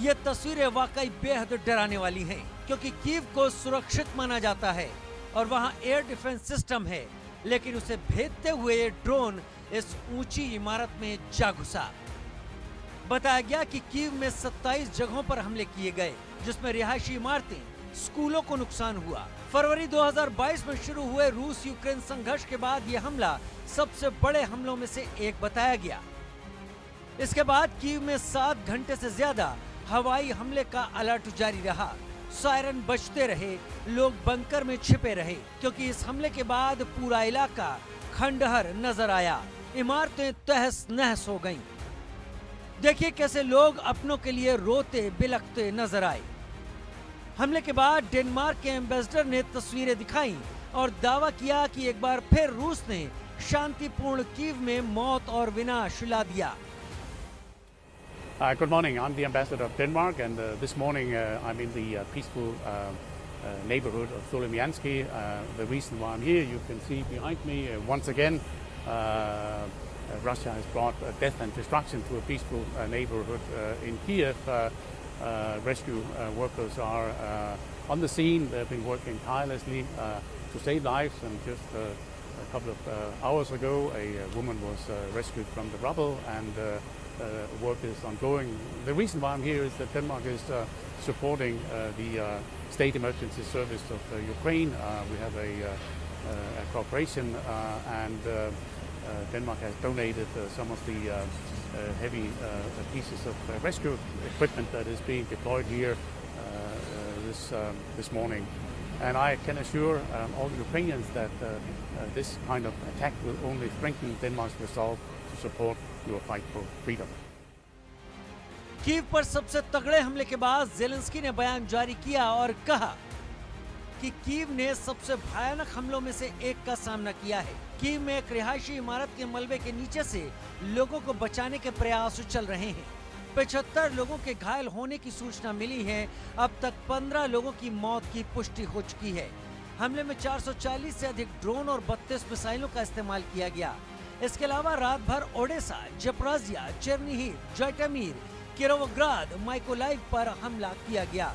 ये तस्वीरें वाकई बेहद डराने वाली हैं, क्योंकि कीव को सुरक्षित माना जाता है और वहां एयर डिफेंस सिस्टम है, लेकिन उसे भेदते हुए ये ड्रोन इस ऊंची इमारत में जा घुसा। बताया गया कि कीव में 27 जगहों पर हमले किए गए, जिसमें रिहायशी इमारतें, स्कूलों को नुकसान हुआ। फरवरी 2022 में शुरू हुए रूस यूक्रेन संघर्ष के बाद यह हमला सबसे बड़े हमलों में से एक बताया गया। इसके बाद कीव में 7 घंटे से ज्यादा हवाई हमले का अलर्ट जारी रहा। सायरन बजते रहे, लोग बंकर में छिपे रहे, क्योंकि इस हमले के बाद पूरा इलाका खंडहर नजर आया। इमारतें तहस नहस हो गईं। देखिए कैसे लोग अपनों के लिए रोते बिलखते नजर आए। हमले के बाद डेनमार्क के एम्बेसडर ने तस्वीरें दिखाई और दावा किया कि एक बार फिर रूस ने शांतिपूर्ण कीव में मौत और विनाश ला दिया। Good morning. I'm the ambassador of Denmark, and this morning I'm in the peaceful neighborhood of Solomyansky. The reason why I'm here, you can see behind me, once again, Russia has brought death and destruction to a peaceful neighborhood in Kiev. Rescue workers are on the scene. They've been working tirelessly to save lives, and just a couple of hours ago, a woman was rescued from the rubble, and work is ongoing. The reason why I'm here is that Denmark is supporting the State Emergency Service of Ukraine. We have a cooperation, and Denmark has donated some of the heavy pieces of rescue equipment that is being deployed here this morning. And I can assure all Ukrainians that this kind of attack will only strengthen Denmark's resolve to support your fight for freedom. Kyiv पर सबसे तगड़े हमले के बाद Zelensky ने बयान जारी किया और कहा कि कीव ने सबसे भयानक हमलों में से एक का सामना किया है। कीव में एक रिहायशी इमारत के मलबे के नीचे से लोगों को बचाने के प्रयास चल रहे हैं। 75 लोगों के घायल होने की सूचना मिली है। अब तक 15 लोगों की मौत की पुष्टि हो चुकी है। हमले में 440 से अधिक ड्रोन और 32 मिसाइलों का इस्तेमाल किया गया। इसके अलावा रात भर ओडेसा, जपराजिया, चेरनीहिव, जैटमीर, किरोवोग्राद, माइकोलाइव पर हमला किया गया।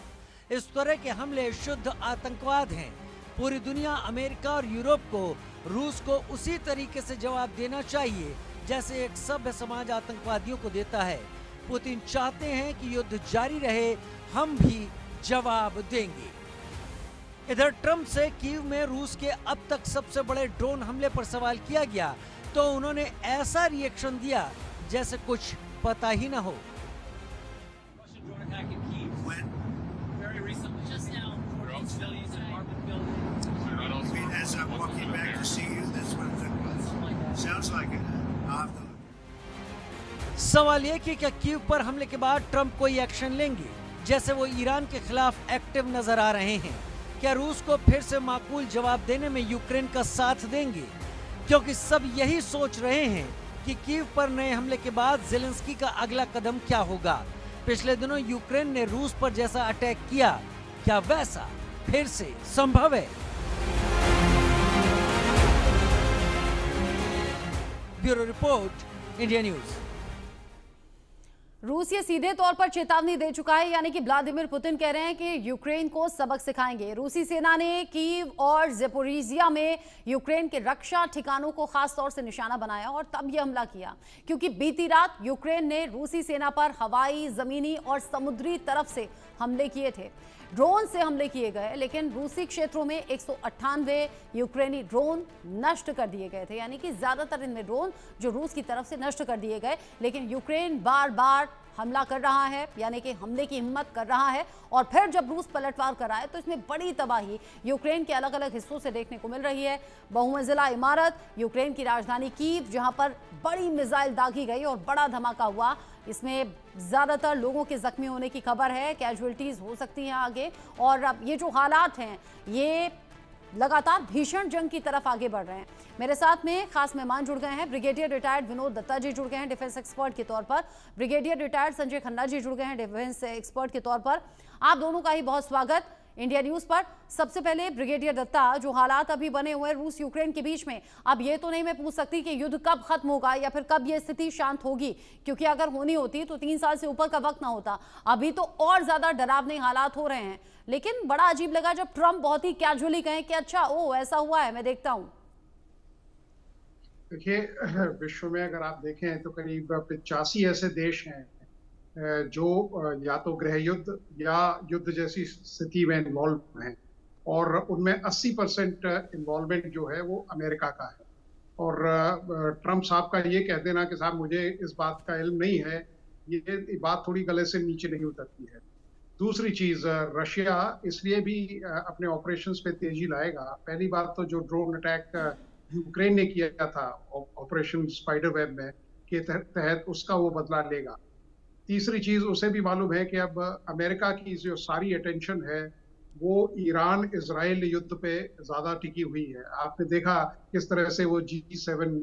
इस तरह के हमले शुद्ध आतंकवाद हैं। पूरी दुनिया, अमेरिका और यूरोप को रूस को उसी तरीके से जवाब देना चाहिए जैसे एक सभ्य समाज आतंकवादियों को देता है। पुतिन चाहते हैं कि युद्ध जारी रहे, हम भी जवाब देंगे। इधर ट्रंप से कीव में रूस के अब तक सबसे बड़े ड्रोन हमले पर सवाल किया गया तो उन्होंने ऐसा रिएक्शन दिया जैसे कुछ पता ही ना हो। सवाल ये कि क्या कीव पर हमले के बाद ट्रंप कोई एक्शन लेंगे, जैसे वो ईरान के खिलाफ एक्टिव नजर आ रहे हैं। क्या रूस को फिर से माकूल जवाब देने में यूक्रेन का साथ देंगे, क्योंकि सब यही सोच रहे हैं कि कीव पर नए हमले के बाद ज़ेलेंस्की का अगला कदम क्या होगा। पिछले दिनों यूक्रेन ने रूस पर जैसा अटैक किया, क्या वैसा फिर से संभव है? Bureau report, India news. रूस ये सीधे तौर पर चेतावनी दे चुका है, यानी कि व्लादिमीर पुतिन कह रहे हैं कि यूक्रेन को सबक सिखाएंगे। रूसी सेना ने कीव और ज़ेपोरिजिया में यूक्रेन के रक्षा ठिकानों को खास तौर से निशाना बनाया और तब यह हमला किया, क्योंकि बीती रात यूक्रेन ने रूसी सेना पर हवाई, जमीनी और समुद्री तरफ से हमले किए थे। ड्रोन से हमले किए गए, लेकिन रूसी क्षेत्रों में 198 यूक्रेनी ड्रोन नष्ट कर दिए गए थे, यानी कि ज्यादातर इनमें ड्रोन जो रूस की तरफ से नष्ट कर दिए गए। लेकिन यूक्रेन बार बार हमला कर रहा है, यानी कि हमले की हिम्मत कर रहा है, और फिर जब रूस पलटवार कर रहा है तो इसमें बड़ी तबाही यूक्रेन के अलग अलग हिस्सों से देखने को मिल रही है। बहुमंजिला इमारत यूक्रेन की राजधानी कीव, जहां पर बड़ी मिसाइल दागी गई और बड़ा धमाका हुआ, इसमें ज्यादातर लोगों के जख्मी होने की खबर है। कैजुअल्टीज हो सकती हैं आगे, और अब ये जो हालात हैं ये लगातार भीषण जंग की तरफ आगे बढ़ रहे हैं। मेरे साथ में खास मेहमान जुड़ गए हैं। ब्रिगेडियर रिटायर्ड विनोद दत्ता जी जुड़ गए हैं डिफेंस एक्सपर्ट के तौर पर। ब्रिगेडियर रिटायर्ड संजय खन्ना जी जुड़ गए हैं डिफेंस एक्सपर्ट के तौर पर। आप दोनों का ही बहुत स्वागत। इंडिया न्यूज पर। सबसे पहले ब्रिगेडियर दत्ता, जो हालात अभी बने हुए हैं रूस यूक्रेन के बीच में, अब ये तो नहीं मैं पूछ सकती कि युद्ध कब खत्म होगा या फिर कब ये स्थिति शांत होगी, क्योंकि अगर होनी होती तो 3 साल से ऊपर का वक्त ना होता। अभी तो और ज्यादा डरावने हालात हो रहे हैं। लेकिन बड़ा अजीब लगा जब ट्रंप बहुत ही कैजुअली कहे कि अच्छा ओ ऐसा हुआ है, मैं देखता हूं। देखिए, विश्व में अगर आप देखें तो करीब 85 ऐसे देश हैं जो या तो गृह युद्ध या युद्ध जैसी स्थिति में इन्वॉल्व हैं, और उनमें 80% इन्वॉल्वमेंट जो है वो अमेरिका का है। और ट्रंप साहब का ये कह देना कि साहब मुझे इस बात का इल्म नहीं है, ये बात थोड़ी गले से नीचे नहीं उतरती है। दूसरी चीज, रशिया इसलिए भी अपने ऑपरेशंस पे तेजी लाएगा। पहली बात तो जो ड्रोन अटैक यूक्रेन ने किया था ऑपरेशन स्पाइडर वेब में के तहत, उसका वो बदला लेगा। तीसरी चीज, उसे भी मालूम है कि अब अमेरिका की जो सारी अटेंशन है वो ईरान इजराइल युद्ध पे ज्यादा टिकी हुई है। आपने देखा किस तरह से वो G7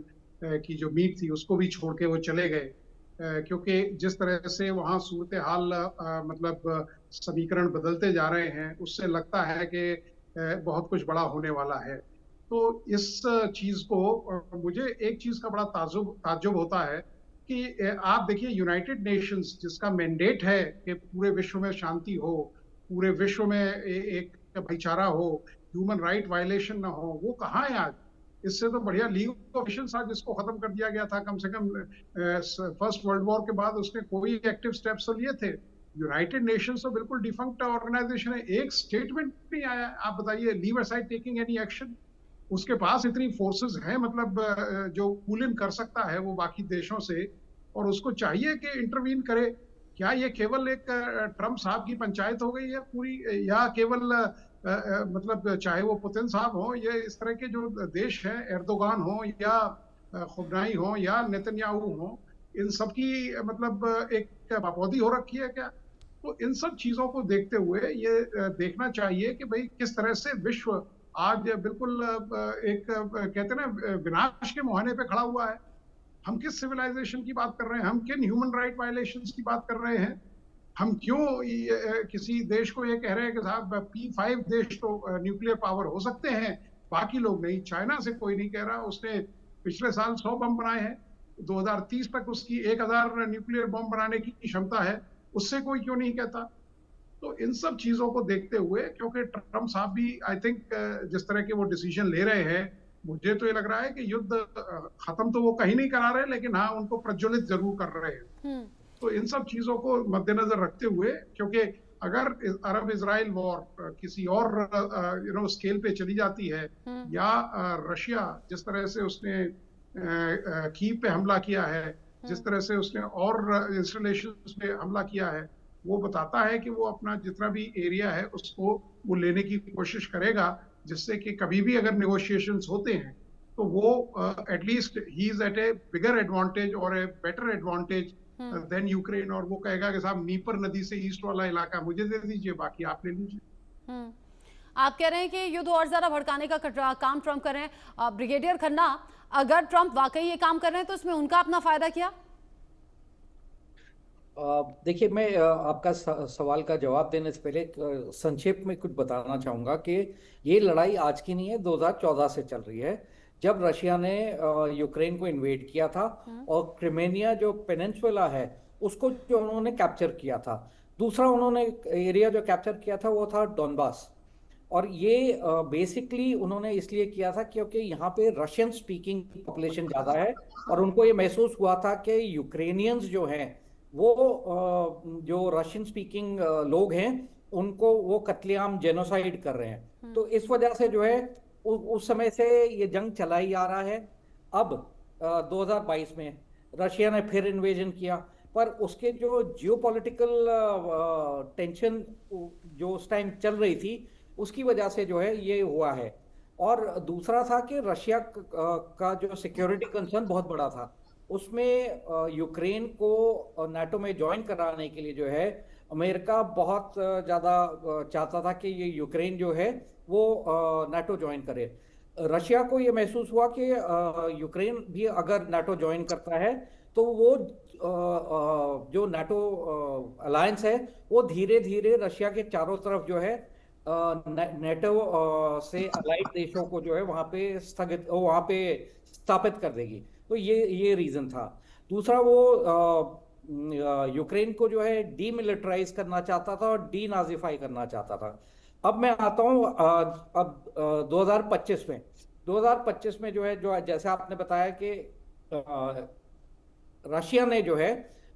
की जो मीट थी उसको भी छोड़ के वो चले गए, क्योंकि जिस तरह से वहाँ सूरत हाल मतलब समीकरण बदलते जा रहे हैं, उससे लगता है कि बहुत कुछ बड़ा होने वाला है। तो इस चीज को मुझे एक चीज का बड़ा ताज्जुब होता है कि आप देखिए, यूनाइटेड नेशंस जिसका मैंडेट है कि पूरे विश्व में शांति हो, पूरे विश्व में एक भाईचारा हो, ह्यूमन राइट वायलेशन ना हो, वो कहाँ है आज? इससे तो बढ़िया लीग ऑफ नेशंस आज जिसको खत्म कर दिया गया था, कम से कम फर्स्ट वर्ल्ड वॉर के बाद उसने कोई एक्टिव स्टेप्स तो लिए थे। यूनाइटेड नेशंस तो बिल्कुल डिफंक्ट ऑर्गेनाइजेशन है, एक स्टेटमेंट नहीं आया। आप बताइए, leave aside taking any action. उसके पास इतनी फोर्सेस हैं, मतलब जो कूल इन कर सकता है वो बाकी देशों से, और उसको चाहिए कि इंटरवीन करे। क्या ये केवल एक ट्रंप साहब की पंचायत हो गई है पूरी, या केवल मतलब चाहे वो पुतिन साहब हो, ये इस तरह के जो देश हैं, एर्दोगान हो या खुबनाई हो या नेतन्याहू हो, इन सब की मतलब एक बापौदी हो रखी है क्या? तो इन सब चीजों को देखते हुए ये देखना चाहिए कि भाई किस तरह से विश्व आज बिल्कुल एक कहते हैं ना विनाश के मुहाने पे खड़ा हुआ है। हम किस सिविलाइजेशन की बात कर रहे हैं? हम किन ह्यूमन राइट वायलेशंस की बात कर रहे हैं? हम क्यों किसी देश को ये कह रहे हैं कि साहब P5 देश तो न्यूक्लियर पावर हो सकते हैं, बाकी लोग नहीं? चाइना से कोई नहीं कह रहा, उसने पिछले साल 100 बम बनाए हैं, 2030 तक उसकी 1000 न्यूक्लियर बम बनाने की क्षमता है, उससे कोई क्यों नहीं कहता? तो इन सब चीजों को देखते हुए, क्योंकि ट्रंप साहब भी आई थिंक जिस तरह के वो डिसीजन ले रहे हैं, मुझे तो ये लग रहा है कि युद्ध खत्म तो वो कहीं नहीं करा रहे, लेकिन हाँ उनको प्रज्वलित जरूर कर रहे हैं। तो इन सब चीजों को मद्देनजर रखते हुए, क्योंकि अगर अरब इजराइल वॉर किसी और स्केल पे चली जाती है, या रशिया जिस तरह से उसने कीव पे हमला किया है, जिस तरह से उसने और इंस्टॉलेशंस पे हमला किया है, वो बताता है कि वो अपना जितना भी एरिया है उसको वो लेने की कोशिश करेगा, जिससे कि कभी भी अगर नेगोशिएशंस होते हैं तो वो at least he is at a bigger advantage और a better advantage than Ukraine, और वो कहेगा कि साहब नीपर नदी से ईस्ट वाला इलाका मुझे दे दीजिए, बाकी आप ले लीजिए। आप कह रहे हैं कि युद्ध और ज्यादा भड़काने का काम ट्रंप कर रहे हैं। ब्रिगेडियर खन्ना, अगर ट्रंप वाकई ये काम कर रहे हैं तो इसमें उनका अपना फायदा क्या? देखिए, मैं आपका सवाल का जवाब देने से पहले संक्षेप में कुछ बताना चाहूँगा कि ये लड़ाई आज की नहीं है, 2014 से चल रही है, जब रशिया ने यूक्रेन को इन्वेड किया था और क्रिमेनिया जो पेनिनसुला है उसको जो उन्होंने कैप्चर किया था। दूसरा उन्होंने एरिया जो कैप्चर किया था वो था डॉनबास, और ये बेसिकली उन्होंने इसलिए किया था क्योंकि यहाँ पे रशियन स्पीकिंग पॉपुलेशन ज़्यादा है, और उनको ये महसूस हुआ था कि यूक्रेनियंस जो हैं वो जो रशियन स्पीकिंग लोग हैं उनको वो कत्लेआम जेनोसाइड कर रहे हैं। तो इस वजह से जो है उस समय से ये जंग चला ही आ रहा है। अब 2022 में रशिया ने फिर इन्वेजन किया, पर उसके जो जियोपॉलिटिकल टेंशन जो उस टाइम चल रही थी उसकी वजह से जो है ये हुआ है। और दूसरा था कि रशिया का जो सिक्योरिटी कंसर्न बहुत बड़ा था, उसमें यूक्रेन को नाटो में ज्वाइन कराने के लिए जो है अमेरिका बहुत ज़्यादा चाहता था कि ये यूक्रेन जो है वो नाटो ज्वाइन करे। रशिया को ये महसूस हुआ कि यूक्रेन भी अगर नाटो ज्वाइन करता है तो वो जो नाटो अलायंस है वो धीरे धीरे रशिया के चारों तरफ जो है नेटो से अलाइड देशों को जो है वहां पे स्थापित कर देगी। तो ये रीजन था। दूसरा, वो यूक्रेन को जो है डीमिलिटराइज करना चाहता था और डीनाजिफाई करना चाहता था। अब मैं आता हूँ अब 2025 में जो है, जो जैसे आपने बताया कि रशिया ने जो है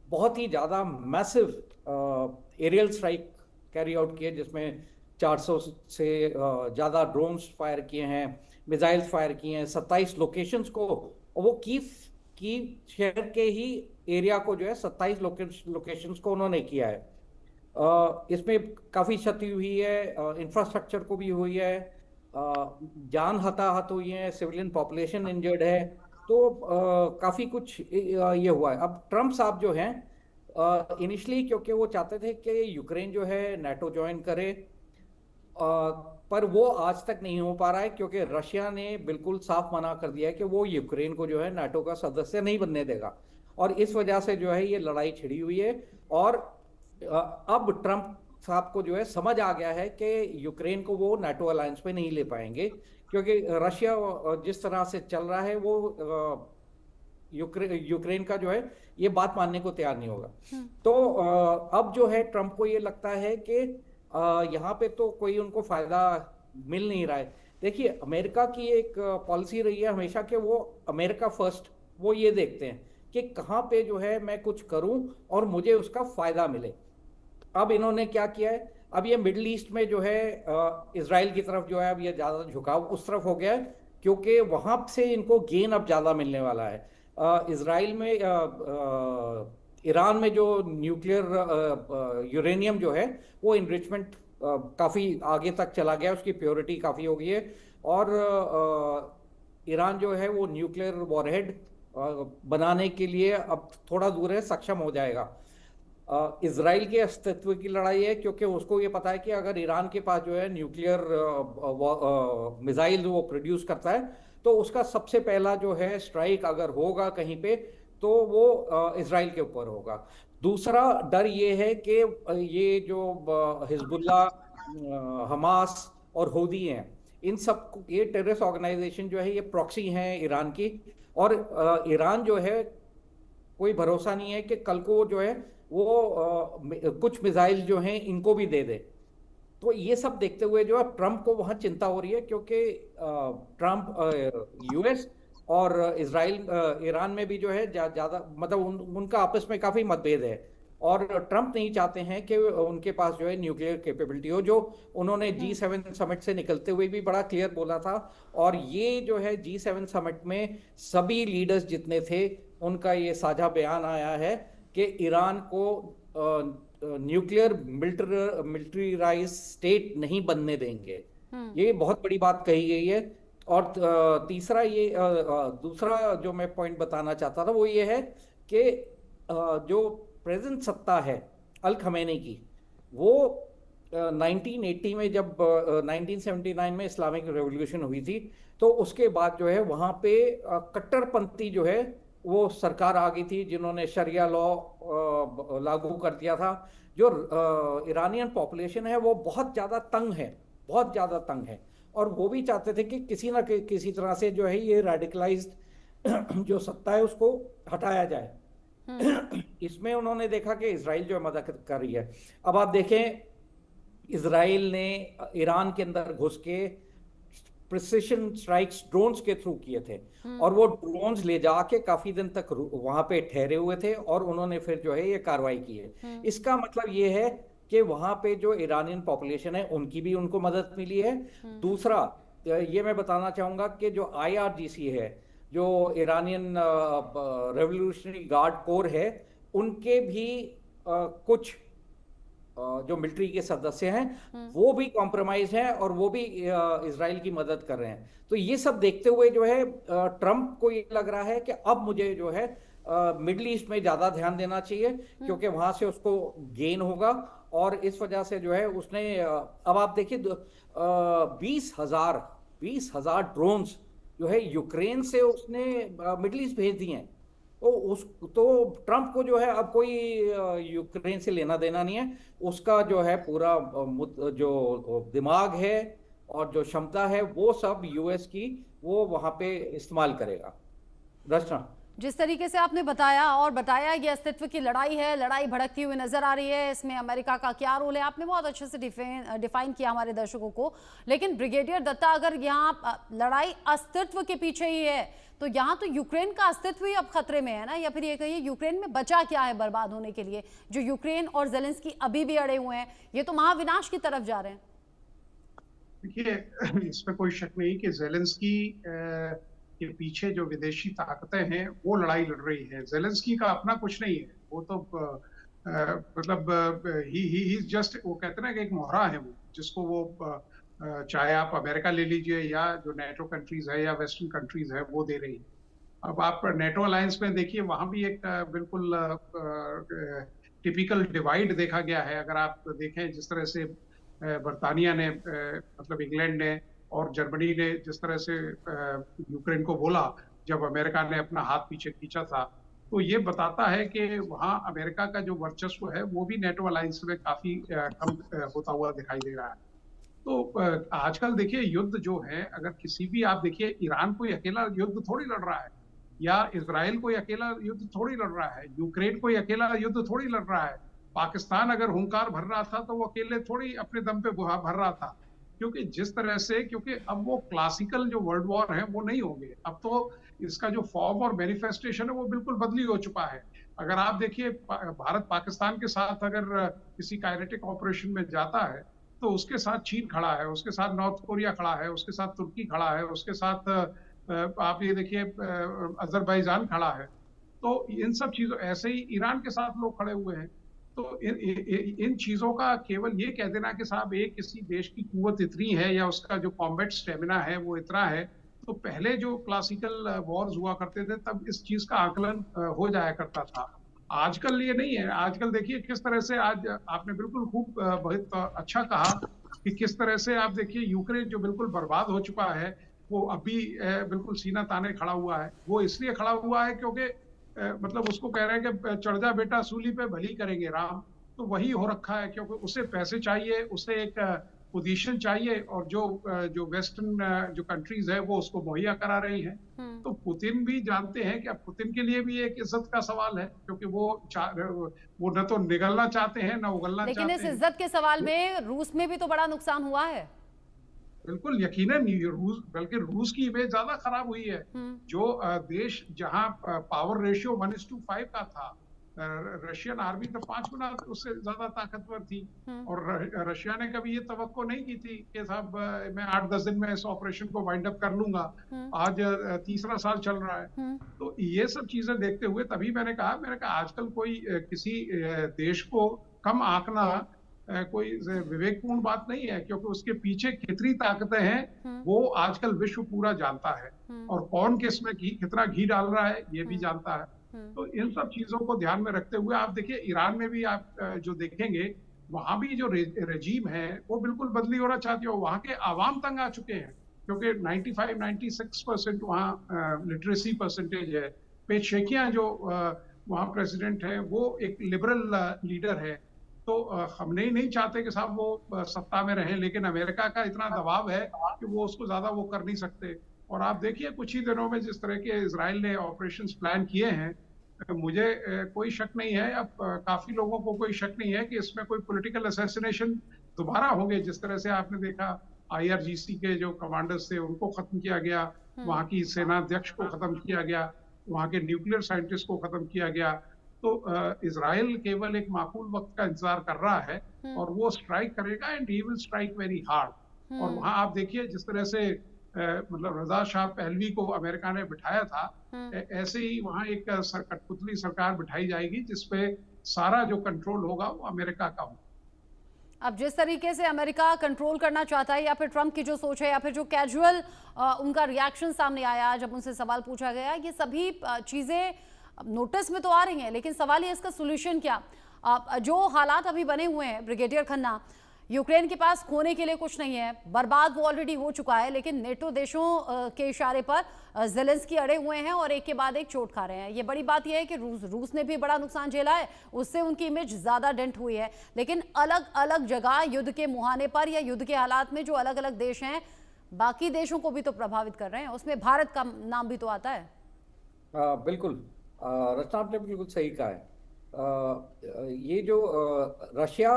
बहुत ही ज्यादा massive aerial strike carry out किए, जिसमें 400 से ज्यादा ड्रोन्स फायर किए हैं, मिसाइल्स फायर किए हैं 27 लोकेशंस को। और वो कीव शहर के ही एरिया को जो है 27 लोकेशंस को उन्होंने किया है। इसमें काफी क्षति हुई है, इंफ्रास्ट्रक्चर को भी हुई है, जान हताहत हुई है, सिविलियन पॉपुलेशन इंजर्ड है। तो काफी कुछ ये हुआ है। अब ट्रम्प साहब जो हैं, इनिशियली क्योंकि वो चाहते थे कि यूक्रेन जो है नाटो ज्वाइन करे, पर वो आज तक नहीं हो पा रहा है, क्योंकि रशिया ने बिल्कुल साफ मना कर दिया है कि वो यूक्रेन को जो है नाटो का सदस्य नहीं बनने देगा। और इस वजह से जो है ये लड़ाई छिड़ी हुई है। और अब ट्रम्प साहब को जो है समझ आ गया है कि यूक्रेन को वो नाटो अलायंस में नहीं ले पाएंगे, क्योंकि रशिया जिस तरह से चल रहा है वो यूक्रेन का जो है ये बात मानने को तैयार नहीं होगा। तो अब जो है ट्रम्प को ये लगता है कि यहाँ पे तो कोई उनको फायदा मिल नहीं रहा है। देखिए, अमेरिका की एक पॉलिसी रही है हमेशा कि वो अमेरिका फर्स्ट, वो ये देखते हैं कि कहाँ पे जो है मैं कुछ करूं और मुझे उसका फायदा मिले। अब इन्होंने क्या किया है, अब ये मिडिल ईस्ट में जो है इजराइल की तरफ जो है अब ये ज्यादा झुकाव उस तरफ हो गया है, क्योंकि वहां से इनको गेन अब ज्यादा मिलने वाला है। इजराइल में ईरान में जो न्यूक्लियर यूरेनियम जो है वो इनरिचमेंट काफी आगे तक चला गया, उसकी प्योरिटी काफी हो गई है। और ईरान जो है वो न्यूक्लियर वॉरहेड बनाने के लिए अब थोड़ा दूर है, सक्षम हो जाएगा। इजराइल के अस्तित्व की लड़ाई है, क्योंकि उसको ये पता है कि अगर ईरान के पास जो है न्यूक्लियर मिसाइल वो प्रोड्यूस करता है, तो उसका सबसे पहला जो है स्ट्राइक अगर होगा कहीं पे, तो वो इजराइल के ऊपर होगा। दूसरा डर ये है कि ये जो हिजबुल्ला, हमास और हौदी हैं, इन सब ये टेररिस्ट ऑर्गेनाइजेशन जो है ये प्रॉक्सी हैं ईरान की। और ईरान जो है कोई भरोसा नहीं है कि कल को जो है वो कुछ मिसाइल जो हैं इनको भी दे दे। तो ये सब देखते हुए जो है ट्रम्प को वहां चिंता हो रही है, क्योंकि ट्रम्प यूएस और इजराइल ईरान में भी जो है ज्यादा मतलब उनका आपस में काफी मतभेद है। और ट्रम्प नहीं चाहते हैं कि उनके पास जो है न्यूक्लियर कैपेबिलिटी हो, जो उन्होंने G7 समिट से निकलते हुए भी बड़ा क्लियर बोला था। और ये जो है G7 समिट में सभी लीडर्स जितने थे उनका ये साझा बयान आया है कि ईरान को न्यूक्लियर मिलिट्रीराइज स्टेट नहीं बनने देंगे। ये बहुत बड़ी बात कही गई है। और तीसरा ये दूसरा जो मैं पॉइंट बताना चाहता था वो ये है कि जो प्रेजेंट सत्ता है अल खमेनी की, वो 1980 में जब 1979 में इस्लामिक रेवोल्यूशन हुई थी, तो उसके बाद जो है वहां पे कट्टरपंथी जो है वो सरकार आ गई थी, जिन्होंने शरिया लॉ लागू कर दिया था। जो ईरानियन पॉपुलेशन है वो बहुत ज्यादा तंग है, बहुत ज्यादा तंग है। और वो भी चाहते थे कि किसी ना किसी तरह से जो है ये रेडिकलाइज्ड जो सत्ता है उसको हटाया जाए। इसमें उन्होंने देखा कि इजराइल जो है मदद कर रही है। अब आप देखें, इजराइल ने ईरान के अंदर घुस के प्रिसिशन स्ट्राइक्स ड्रोन्स के थ्रू किए थे, और वो ड्रोन्स ले जाके काफी दिन तक वहां पे ठहरे हुए थे, और उन्होंने फिर जो है ये कार्रवाई की है। इसका मतलब ये है कि वहां पे जो ईरानियन पॉपुलेशन है उनकी भी उनको मदद मिली है। दूसरा ये मैं बताना चाहूंगा कि जो IRGC है, जो ईरानियन रेवोल्यूशनरी गार्ड कोर है, उनके भी कुछ जो मिलिट्री के सदस्य हैं वो भी कॉम्प्रोमाइज हैं, और वो भी इजराइल की मदद कर रहे हैं। तो ये सब देखते हुए जो है ट्रम्प को ये लग रहा है कि अब मुझे जो है मिडिल ईस्ट में ज्यादा ध्यान देना चाहिए, क्योंकि वहां से उसको गेन होगा। और इस वजह से जो है उसने अब आप देखिए 20,000 ड्रोन्स जो है यूक्रेन से उसने मिडिल ईस्ट भेज दिए हैं। तो ट्रंप को जो है अब कोई यूक्रेन से लेना देना नहीं है। उसका जो है पूरा जो दिमाग है और जो क्षमता है वो सब यूएस की वो वहां पे इस्तेमाल करेगा। रचना, जिस तरीके से आपने बताया ये अस्तित्व की लड़ाई है, लड़ाई भड़कती हुई नजर आ रही है, इसमें अमेरिका का क्या रोल है, आपने बहुत अच्छे से डिफाइन किया हमारे दर्शकों को। लेकिन ब्रिगेडियर दत्ता, अगर यहाँ लड़ाई अस्तित्व के पीछे ही है तो यहाँ तो यूक्रेन का अस्तित्व ही अब खतरे में है ना, या फिर ये कहिए यूक्रेन में बचा क्या है बर्बाद होने के लिए? जो यूक्रेन और जेलेंस्की अभी भी अड़े हुए हैं, ये तो महाविनाश की तरफ जा रहे हैं। देखिए, इसमें कोई शक नहीं कि जेलेंस्की के पीछे जो विदेशी ताकतें हैं वो लड़ाई लड़ रही है। जेलेंस्की का अपना कुछ नहीं है, वो तो मतलब ही जस्ट, वो कहते हैं ना कि एक मोहरा है वो, जिसको वो चाहे आप अमेरिका ले लीजिए या जो नेटो कंट्रीज है या वेस्टर्न कंट्रीज है वो दे रही है। अब आप नेटो अलायंस में देखिए, वहां भी एक बिल्कुल टिपिकल डिवाइड देखा गया है। अगर आप देखें जिस तरह से बरतानिया ने मतलब इंग्लैंड ने और जर्मनी ने जिस तरह से यूक्रेन को बोला जब अमेरिका ने अपना हाथ पीछे खींचा था, तो ये बताता है कि वहाँ अमेरिका का जो वर्चस्व है वो भी नेटो अलायंस में काफी कम होता हुआ दिखाई दे रहा है। तो आजकल देखिए युद्ध जो है, अगर किसी भी, आप देखिए ईरान कोई अकेला युद्ध थोड़ी लड़ रहा है, या इजराइल कोई अकेला युद्ध थोड़ी लड़ रहा है, यूक्रेन कोई अकेला युद्ध थोड़ी लड़ रहा है, पाकिस्तान अगर हुंकार भर रहा था तो वो अकेले थोड़ी अपने दम पे भर रहा था। क्योंकि जिस तरह से, क्योंकि अब वो क्लासिकल जो वर्ल्ड वॉर है वो नहीं होंगे, अब तो इसका जो फॉर्म और मैनिफेस्टेशन है वो बिल्कुल बदली हो चुका है। अगर आप देखिए भारत पाकिस्तान के साथ अगर किसी काइनेटिक ऑपरेशन में जाता है तो उसके साथ चीन खड़ा है, उसके साथ नॉर्थ कोरिया खड़ा है, उसके साथ तुर्की खड़ा है, उसके साथ आप ये देखिए अजरबैजान खड़ा है। तो इन सब चीजों, ऐसे ही ईरान के साथ लोग खड़े हुए हैं। तो इन चीजों का केवल ये कह देना कि साहब एक किसी देश की कुवत इतनी है या उसका जो कॉम्बैट स्टेमिना है वो इतना है, तो पहले जो क्लासिकल वॉर्स हुआ करते थे तब इस चीज का आकलन हो जाया करता था। आजकल ये नहीं है। आजकल देखिए किस तरह से, आज आपने बिल्कुल खूब बहुत अच्छा कहा कि किस तरह से आप देखिए यूक्रेन जो बिल्कुल बर्बाद हो चुका है वो अभी बिल्कुल सीना ताने खड़ा हुआ है। वो इसलिए खड़ा हुआ है क्योंकि मतलब उसको कह रहे हैं कि चढ़ जा बेटा सूली पे, भली करेंगे राम। तो वही हो रखा है, क्योंकि उसे पैसे चाहिए, उसे एक पोजीशन चाहिए, और जो वेस्टर्न जो कंट्रीज है वो उसको मुहैया करा रही हैं। तो पुतिन भी जानते हैं कि अब पुतिन के लिए भी एक इज्जत का सवाल है, क्योंकि वो न तो निगलना चाहते हैं न उगलना चाहते हैं। लेकिन इस इज्जत के सवाल में रूस में भी तो बड़ा नुकसान हुआ है। बिल्कुल, यकीनन रूस, बल्कि रूस की इमेज ज्यादा खराब हुई है। जो देश जहां पावर रेशियो 1:5 का था, रशियन आर्मी तो 5 गुना उससे ज्यादा ताकतवर थी, और रशिया ने कभी ये तवक्को नहीं की थी कि साहब मैं 8-10 दिन में इस ऑपरेशन को वाइंड अप कर लूंगा। आज तीसरा साल चल रहा है। तो ये सब चीजें देखते हुए तभी मैंने कहा आजकल कोई किसी देश को कम आंकना कोई विवेकपूर्ण बात नहीं है, क्योंकि उसके पीछे कितनी ताकतें हैं वो आजकल विश्व पूरा जानता है, और कौन किसमें कितना घी डाल रहा है ये भी जानता है। तो इन सब चीजों को ध्यान में रखते हुए आप देखिए ईरान में भी आप जो देखेंगे वहां भी जो रेजीम है वो बिल्कुल बदली होना चाहती है। वहां के आवाम तंग आ चुके हैं, क्योंकि 95-96% वहाँ लिटरेसी परसेंटेज है। पेशेकियां जो वहाँ प्रेसिडेंट है वो एक लिबरल लीडर है। तो हम नहीं चाहते कि साहब वो सत्ता में रहें, लेकिन अमेरिका का इतना दबाव है कि वो उसको ज्यादा वो कर नहीं सकते। और आप देखिए कुछ ही दिनों में जिस तरह के इजराइल ने ऑपरेशंस प्लान किए हैं, मुझे कोई शक नहीं है, अब काफी लोगों को कोई शक नहीं है कि इसमें कोई पॉलिटिकल असैसिनेशन दोबारा होंगे। जिस तरह से आपने देखा IRGC के जो कमांडर्स थे उनको खत्म किया गया, वहाँ की सेनाध्यक्ष को खत्म किया गया, वहाँ के न्यूक्लियर साइंटिस्ट को खत्म किया गया। तो इजराइल केवल एक माकूल वक्त का इंतजार कर रहा है और वो स्ट्राइक करेगा, and he will strike very hard. और वहाँ आप देखिए जिस तरह से मतलब रजा शाह पहलवी को अमेरिका ने बिठाया था, ऐसे ही वहाँ एक कठपुतली सरकार बिठाई जाएगी जिसपे सारा जो कंट्रोल होगा वो अमेरिका का होगा। अब जिस तरीके से अमेरिका कंट्रोल करना चाहता है, या फिर ट्रंप की जो सोच है, या फिर जो कैजुअल उनका रिएक्शन सामने आया जब उनसे सवाल पूछा गया, ये सभी चीजें नोटिस में तो आ रही हैं, लेकिन सवाल ये इसका सोल्यूशन क्या? जो हालात अभी बने हुए हैं ब्रिगेडियर खन्ना, यूक्रेन के पास खोने के लिए कुछ नहीं है, बर्बाद वो ऑलरेडी हो चुका है, लेकिन नेटो देशों के इशारे पर ज़ेलेंस्की अड़े हुए हैं और एक के बाद एक चोट खा रहे हैं। ये बड़ी बात यह है कि रूस ने भी बड़ा नुकसान झेला है, उससे उनकी इमेज ज़्यादा डेंट हुई है। लेकिन अलग अलग जगह युद्ध के मुहाने पर या युद्ध के हालात में जो अलग अलग देश हैं, बाकी देशों को भी तो प्रभावित कर रहे हैं, उसमें भारत का नाम भी तो आता है। बिल्कुल, रचना आपने बिल्कुल सही कहा है। ये जो रशिया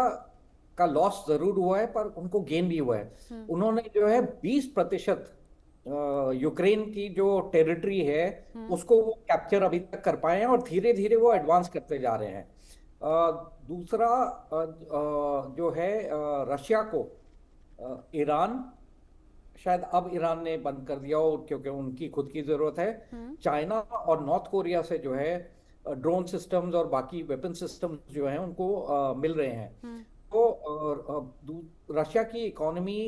का लॉस जरूर हुआ है, पर उनको गेन भी हुआ है। उन्होंने जो है 20% यूक्रेन की जो टेरिटरी है उसको वो कैप्चर अभी तक कर पाए हैं और धीरे धीरे वो एडवांस करते जा रहे हैं। दूसरा जो है रशिया को ईरान, शायद अब ईरान ने बंद कर दिया हो क्योंकि उनकी खुद की जरूरत है। चाइना और नॉर्थ कोरिया से जो है ड्रोन सिस्टम्स और बाकी वेपन सिस्टम्स जो हैं उनको मिल रहे हैं। तो रशिया की इकोनॉमी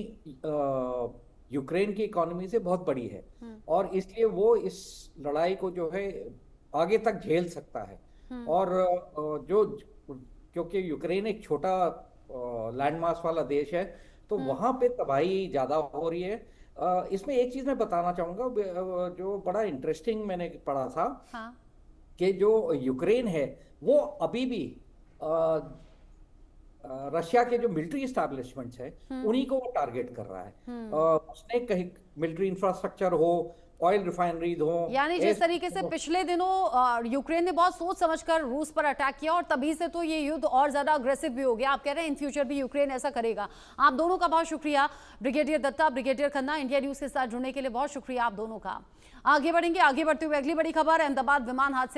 यूक्रेन की इकोनॉमी से बहुत बड़ी है और इसलिए वो इस लड़ाई को जो है आगे तक झेल सकता है। और जो क्योंकि यूक्रेन एक छोटा लैंडमास वाला देश है, तो वहां पे तबाही ज्यादा हो रही है। इसमें एक चीज मैं बताना चाहूंगा जो बड़ा इंटरेस्टिंग मैंने पढ़ा था। हाँ। कि जो यूक्रेन है वो अभी भी रशिया के जो मिलिट्री एस्टैब्लिशमेंट्स है उन्हीं को वो टारगेट कर रहा है। उसने कहीं मिलिट्री इंफ्रास्ट्रक्चर हो, ऑयल रिफाइनरीज हो, यानी जिस तरीके से पिछले दिनों यूक्रेन ने बहुत सोच समझकर रूस पर अटैक किया और तभी से तो ये युद्ध और ज्यादा अग्रेसिव भी हो गया। आप कह रहे हैं इन फ्यूचर भी यूक्रेन ऐसा करेगा। आप दोनों का बहुत शुक्रिया, brigadier Datta, brigadier Khanna, India news के साथ जुड़ने के लिए बहुत शुक्रिया आप दोनों का। आगे बढ़ेंगे, आगे बढ़ते हुए अगली बड़ी खबर, अहमदाबाद विमान हादसे